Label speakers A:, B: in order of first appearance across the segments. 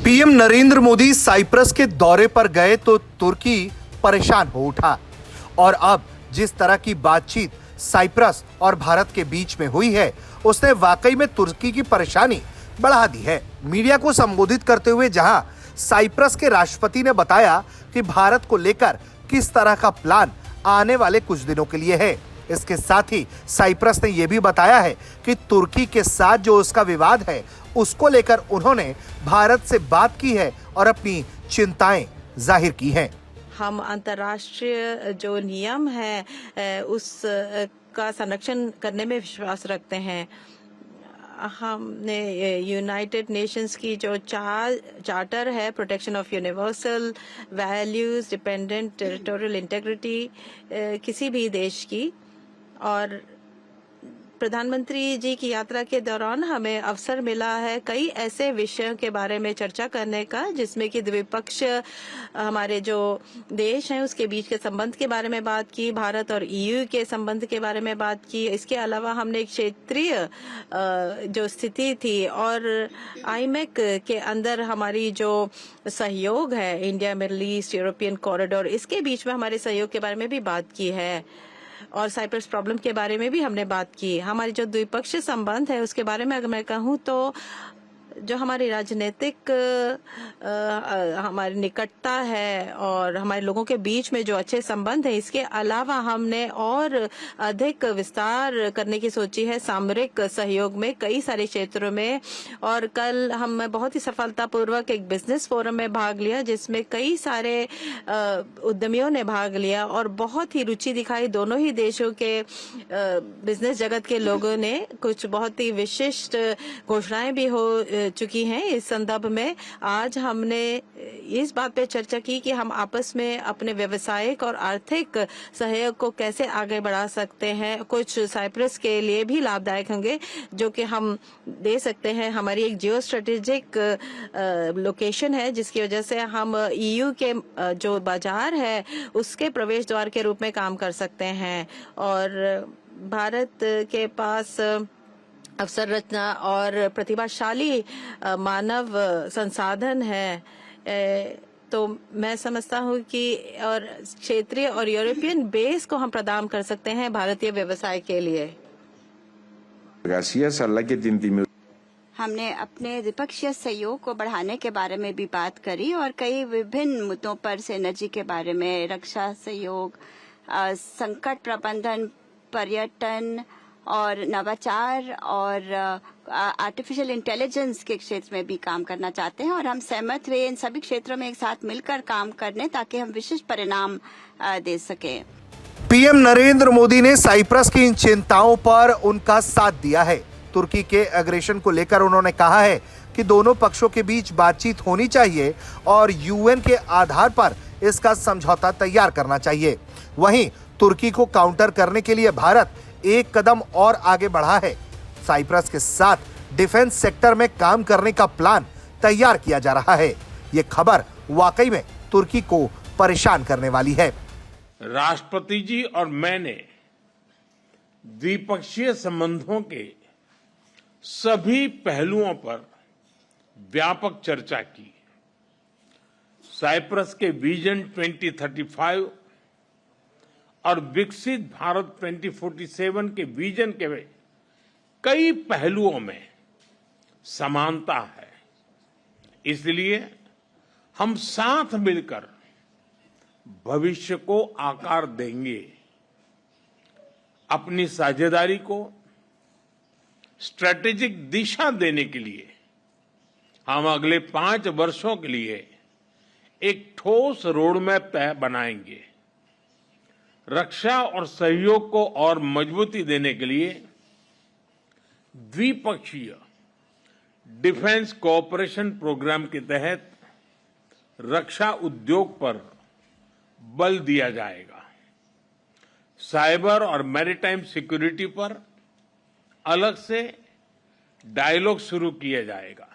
A: PM Narendra Modi Cyprus के दौरे पर गए तो तुर्की परेशान हो उठा और अब जिस तरह की बातचीत साइप्रस और भारत के बीच में हुई है उसने वाकई में तुर्की की परेशानी बढ़ा दी है। मीडिया को संबोधित करते हुए जहां साइप्रस के राष्ट्रपति ने बताया कि भारत को लेकर किस तरह का प्लान आने वाले कुछ दिनों के लिए है, इसके साथ ही साइप्रस ने यह भी बताया है कि तुर्की के साथ जो उसका विवाद है उसको लेकर उन्होंने भारत से बात की है और अपनी चिंताएं जाहिर की हैं।
B: हम अंतर्राष्ट्रीय जो नियम है उस का संरक्षण करने में विश्वास रखते हैं। हमने यूनाइटेड नेशंस की जो चार्टर है protection of universal values dependent territorial integrity किसी भी देश की, और प्रधानमंत्री जी की यात्रा के दौरान हमें अवसर मिला है कई ऐसे विषयों के बारे में चर्चा करने का जिसमें कि द्विपक्ष हमारे जो देश हैं उसके बीच के संबंध के बारे में बात की, भारत और ईयू के संबंध के बारे में बात की। इसके अलावा हमने एक क्षेत्रीय जो स्थिति थी और आईमेक के अंदर हमारी जो सहयोग है India middle east European corridor, इसके बीच में हमारे सहयोग के बारे में भी बात की है और साइप्रस प्रॉब्लम के बारे में भी हमने बात की। हमारी जो द्विपक्षीय संबंध है उसके बारे में अगर मैं कहूँ तो जो हमारी राजनीतिक हमारी निकटता है और हमारे लोगों के बीच में जो अच्छे संबंध है, इसके अलावा हमने और अधिक विस्तार करने की सोची है सामरिक सहयोग में कई सारे क्षेत्रों में। और कल हम बहुत ही सफलतापूर्वक एक बिजनेस फोरम में भाग लिया जिसमें कई सारे उद्यमियों ने भाग लिया और बहुत ही रुचि दिखाई दोनों ही देशों के बिजनेस जगत के लोगों ने। कुछ बहुत ही विशिष्ट घोषणाएं भी हो चुकी हैं। इस संदर्भ में आज हमने इस बात पे चर्चा की कि हम आपस में अपने व्यवसायिक और आर्थिक सहयोग को कैसे आगे बढ़ा सकते हैं। कुछ साइप्रस के लिए भी लाभदायक होंगे जो कि हम दे सकते हैं। हमारी एक जियो स्ट्रेटेजिक लोकेशन है जिसकी वजह से हम ईयू के जो बाजार है उसके प्रवेश द्वार के रूप में काम कर सकते हैं और भारत के पास अवसर रचना और प्रतिभाशाली मानव संसाधन है। तो मैं समझता हूँ कि और क्षेत्रीय और यूरोपियन बेस को हम प्रदान कर सकते हैं भारतीय व्यवसाय के लिए।
C: हमने अपने द्विपक्षीय सहयोग को बढ़ाने के बारे में भी बात करी और कई विभिन्न मुद्दों पर सिनर्जी के बारे में, रक्षा सहयोग, संकट प्रबंधन, पर्यटन और नवाचार और आर्टिफिशियल इंटेलिजेंस के क्षेत्र में भी काम करना चाहते हैं और हम सहमत हुए इन सभी क्षेत्रों में एक साथ मिलकर काम करने ताकि हम विशिष्ट परिणाम दे सकें।
A: पीएम नरेंद्र मोदी ने साइप्रस की इन चिंताओं पर उनका साथ दिया है। तुर्की के एग्रेशन को लेकर उन्होंने कहा है कि दोनों पक्षों के बीच बातचीत होनी चाहिए और यूएन के आधार पर इसका समझौता तैयार करना चाहिए। वहीं तुर्की को काउंटर करने के लिए भारत एक कदम और आगे बढ़ा है। साइप्रस के साथ डिफेंस सेक्टर में काम करने का प्लान तैयार किया जा रहा है। ये खबर वाकई में तुर्की को परेशान करने वाली है।
D: राष्ट्रपति जी और मैंने द्विपक्षीय संबंधों के सभी पहलुओं पर व्यापक चर्चा की। साइप्रस के विजन 2035 और विकसित भारत 2047 के विजन के कई पहलुओं में समानता है, इसलिए हम साथ मिलकर भविष्य को आकार देंगे। अपनी साझेदारी को स्ट्रैटेजिक दिशा देने के लिए हम अगले 5 वर्षों के लिए एक ठोस रोडमैप बनाएंगे। रक्षा और सहयोग को और मजबूती देने के लिए द्विपक्षीय डिफेंस कोऑपरेशन प्रोग्राम के तहत रक्षा उद्योग पर बल दिया जाएगा। साइबर और मैरीटाइम सिक्योरिटी पर अलग से डायलॉग शुरू किया जाएगा।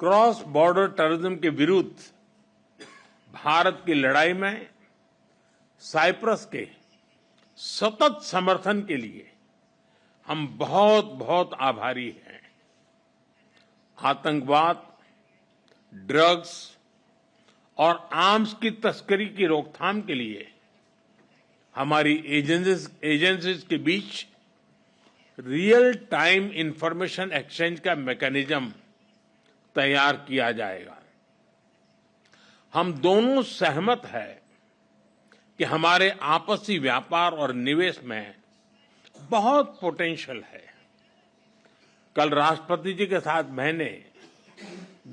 D: क्रॉस बॉर्डर टेररिज्म के विरुद्ध भारत की लड़ाई में साइप्रस के सतत समर्थन के लिए हम बहुत बहुत आभारी हैं। आतंकवाद, ड्रग्स और आर्म्स की तस्करी की रोकथाम के लिए हमारी एजेंसीज के बीच रियल टाइम इंफॉर्मेशन एक्सचेंज का मैकेनिज्म तैयार किया जाएगा। हम दोनों सहमत हैं कि हमारे आपसी व्यापार और निवेश में बहुत पोटेंशियल है। कल राष्ट्रपति जी के साथ मैंने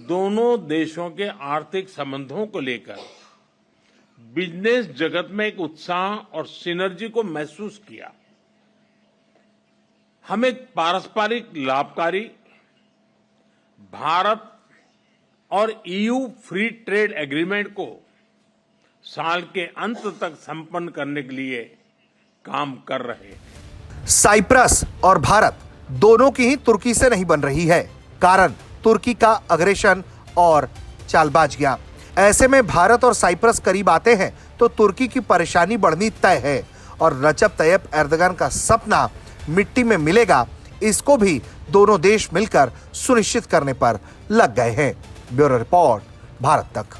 D: दोनों देशों के आर्थिक संबंधों को लेकर बिजनेस जगत में एक उत्साह और सिनर्जी को महसूस किया। हम एक पारस्परिक लाभकारी भारत और ईयू फ्री ट्रेड एग्रीमेंट को साल के अंत तक संपन्न करने के लिए काम कर रहे हैं।
A: साइप्रस और भारत दोनों की ही तुर्की से नहीं बन रही है, कारण तुर्की का अग्रेशन और चालबाजियां। ऐसे में भारत और साइप्रस करीब आते हैं तो तुर्की की परेशानी बढ़नी तय है और रजब तैयब एर्दोगन का सपना मिट्टी में मिलेगा, इसको भी दोनों देश मिलकर सुनिश्चित करने पर लग गए हैं। ब्यूरो रिपोर्ट, भारत तक।